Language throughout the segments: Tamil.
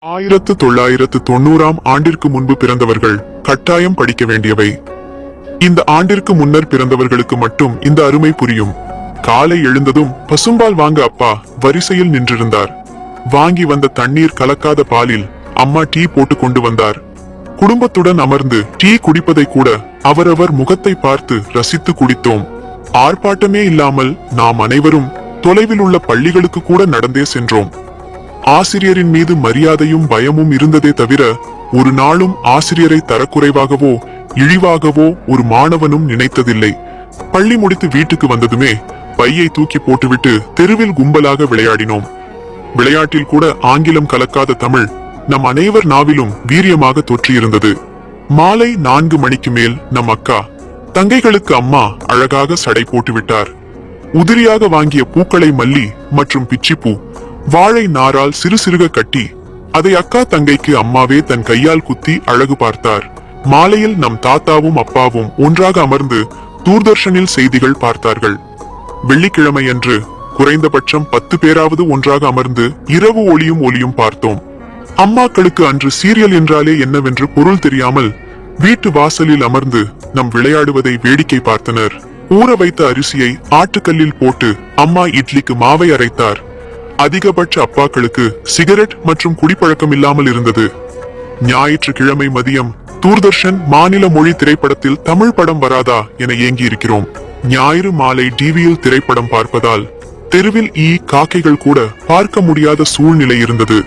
1990 ஆண்டிற்கு முன்பு பிறந்தவர்கள் கட்டாயம் படிக்க வேண்டியவை. இந்த ஆண்டிற்கு முன்னர் பிறந்தவர்களுக்கு மட்டும் இந்த அருமை புரியும். காலை எழுந்ததும் பசும்பால் வாங்க அப்பா வரிசையில் நின்றிருந்தார். வாங்கி வந்த தண்ணீர் கலக்காத பாலில் அம்மா டீ போட்டு கொண்டு வந்தார். குடும்பத்துடன் அமர்ந்து டீ குடிப்பதை கூட அவரவர் முகத்தை பார்த்து ரசித்து குடித்தோம். ஆர்ப்பாட்டமே இல்லாமல் நாம் அனைவரும் தொலைவில் உள்ள பள்ளிகளுக்கு கூட நடந்தே சென்றோம். ஆசிரியரின் மீது மரியாதையும் பயமும் இருந்ததே தவிர ஒரு நாளும் ஆசிரியரை தரக்குறைவாகவோ இழிவாகவோ ஒரு மாணவனும் நினைத்ததில்லை. பள்ளி முடித்து வீட்டுக்கு வந்ததுமே பையை தூக்கி போட்டுவிட்டு தெருவில் கும்பலாக விளையாடினோம். விளையாட்டில் கூட ஆங்கிலம் கலக்காத தமிழ் நம் அனைவர் நாவிலும் வீரியமாக தொற்றியிருந்தது. மாலை 4 மணிக்கு மேல் நம் அக்கா தங்கைகளுக்கு அம்மா அழகாக சடை போட்டுவிட்டார். உதிரியாக வாங்கிய பூக்களை மல்லி மற்றும் பிச்சிப்பூ வாழை நாரால் சிறு சிறுக கட்டி அதை அக்கா தங்கைக்கு அம்மாவே தன் கையால் குத்தி அழகு பார்த்தார். மாலையில் நம் தாத்தாவும் அப்பாவும் ஒன்றாக அமர்ந்து தூர்தர்ஷனில் செய்திகள் பார்த்தார்கள். வெள்ளிக்கிழமையன்று குறைந்தபட்சம் 10 பேராவது ஒன்றாக அமர்ந்து இரவு ஒளியும் பார்த்தோம். அம்மாக்களுக்கு அன்று சீரியல் என்றாலே என்னவென்று பொருள் தெரியாமல் வீட்டு வாசலில் அமர்ந்து நம் விளையாடுவதை வேடிக்கை பார்த்தனர். ஊற வைத்த அரிசியை ஆட்டுக்கல்லில் போட்டு அம்மா இட்லிக்கு மாவை அரைத்தார். அதிகபட்ச அப்பாக்களுக்கு சிகரெட் மற்றும் குடிப்பழக்கம் இல்லாமல் இருந்தது. ஞாயிற்றுக்கிழமை மதியம் தூர்தர்ஷன் மாநில மொழி திரைப்படத்தில் தமிழ் படம் வராதா என ஏங்கி இருக்கிறோம். ஞாயிறு மாலை டிவியில் திரைப்படம் பார்ப்பதால் தெருவில் காக்கைகள் கூட பார்க்க முடியாத சூழ்நிலை இருந்தது.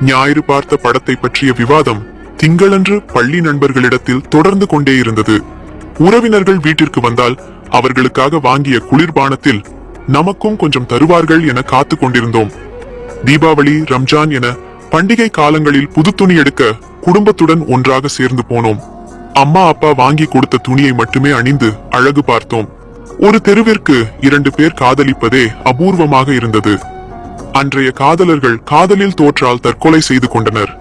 ஞாயிறு பார்த்த படத்தை பற்றிய விவாதம் திங்களன்று பள்ளி நண்பர்களிடத்தில் தொடர்ந்து கொண்டே இருந்தது. உறவினர்கள் வீட்டிற்கு வந்தால் அவர்களுக்காக வாங்கிய குளிர்பானத்தில் நமக்கும் கொஞ்சம் தருவார்கள் என காத்து கொண்டிருந்தோம். தீபாவளி, ரம்ஜான் என பண்டிகை காலங்களில் புது துணி எடுக்க குடும்பத்துடன் ஒன்றாக சேர்ந்து போனோம். அம்மா அப்பா வாங்கி கொடுத்த துணியை மட்டுமே அணிந்து அழகு பார்த்தோம். ஒரு தெருவிற்கு 2 பேர் காதலிப்பதே அபூர்வமாக இருந்தது. அன்றைய காதலர்கள் காதலில் தோற்றால் தற்கொலை செய்து கொண்டனர்.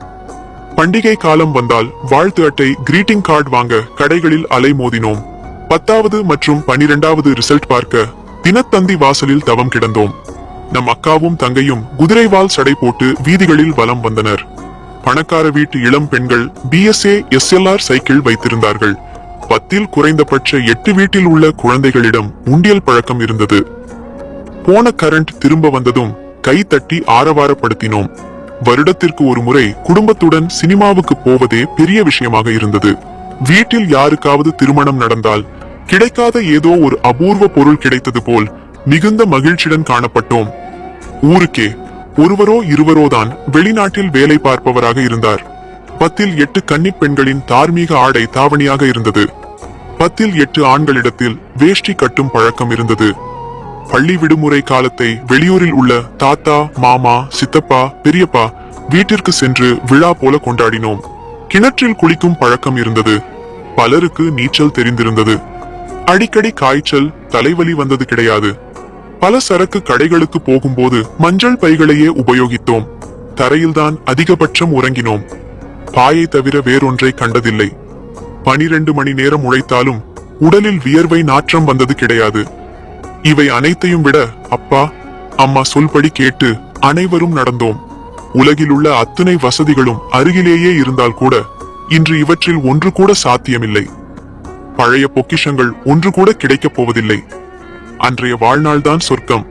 பண்டிகை காலம் வந்தால் வாழ்த்து அட்டை, கிரீட்டிங் கார்டு வாங்க கடைகளில் அலைமோதினோம். 10வது மற்றும் 12வது ரிசல்ட் பார்க்க தினத்தந்தி வாசலில் தவம் கிடந்தோம். நம் அக்காவும் தங்கையும் குதிரைவால் சடை போட்டு வீதிகளில் வலம் வந்தனர். பணக்கார வீட்டு இளம் பெண்கள் BSA SLR சைக்கிள் வைத்திருந்தார்கள். 10இல் குறைந்தபட்ச 8 வீட்டில் உள்ள குழந்தைகளிடம் உண்டியல் பழக்கம் இருந்தது. போன கரண்ட் திரும்ப வந்ததும் கை தட்டி ஆரவாரப்படுத்தினோம். வருடத்திற்கு ஒரு முறை குடும்பத்துடன் சினிமாவுக்கு போவதே பெரிய விஷயமாக இருந்தது. வீட்டில் யாருக்காவது திருமணம் நடந்தால் கிடைக்காத ஏதோ ஒரு அபூர்வ பொருள் கிடைத்தது போல் மிகுந்த மகிழ்ச்சியுடன் காணப்பட்டோம். ஊருக்கே ஒருவரோ இருவரோதான் வெளிநாட்டில் வேலை பார்ப்பவராக இருந்தார். 10இல் 8 கன்னிப் பெண்களின் தார்மீக ஆடை தாவணியாக இருந்தது. 10இல் 8 ஆண்களிடத்தில் வேஷ்டி கட்டும் பழக்கம் இருந்தது. பள்ளி விடுமுறை காலத்தை வெளியூரில் உள்ள தாத்தா, மாமா, சித்தப்பா, பெரியப்பா வீட்டிற்கு சென்று விழா போல கொண்டாடினோம். கிணற்றில் குளிக்கும் பழக்கம் இருந்தது. பலருக்கு நீச்சல் தெரிந்திருந்தது. அடிக்கடி காய்ச்சல், தலைவலி வந்தது கிடையாது. பல சரக்கு கடைகளுக்கு போகும்போது மஞ்சள் பைகளையே உபயோகித்தோம். தரையில்தான் அதிகபட்சம் உறங்கினோம். பாயை தவிர வேறொன்றை கண்டதில்லை. 12 மணி நேரம் உழைத்தாலும் உடலில் வியர்வை நாற்றம் வந்தது கிடையாது. இவை அனைத்தையும் விட அப்பா அம்மா சொல்படி கேட்டு அனைவரும் நடந்தோம். உலகில் உள்ள அத்தனை வசதிகளும் அருகிலேயே இருந்தால் கூட இன்று இவற்றில் ஒன்று கூட சாத்தியமில்லை. பழைய பொக்கிஷங்கள் ஒன்று கூட கிடைக்கப் போவதில்லை. அன்றைய வாழ்நாள்தான் சொர்க்கம்.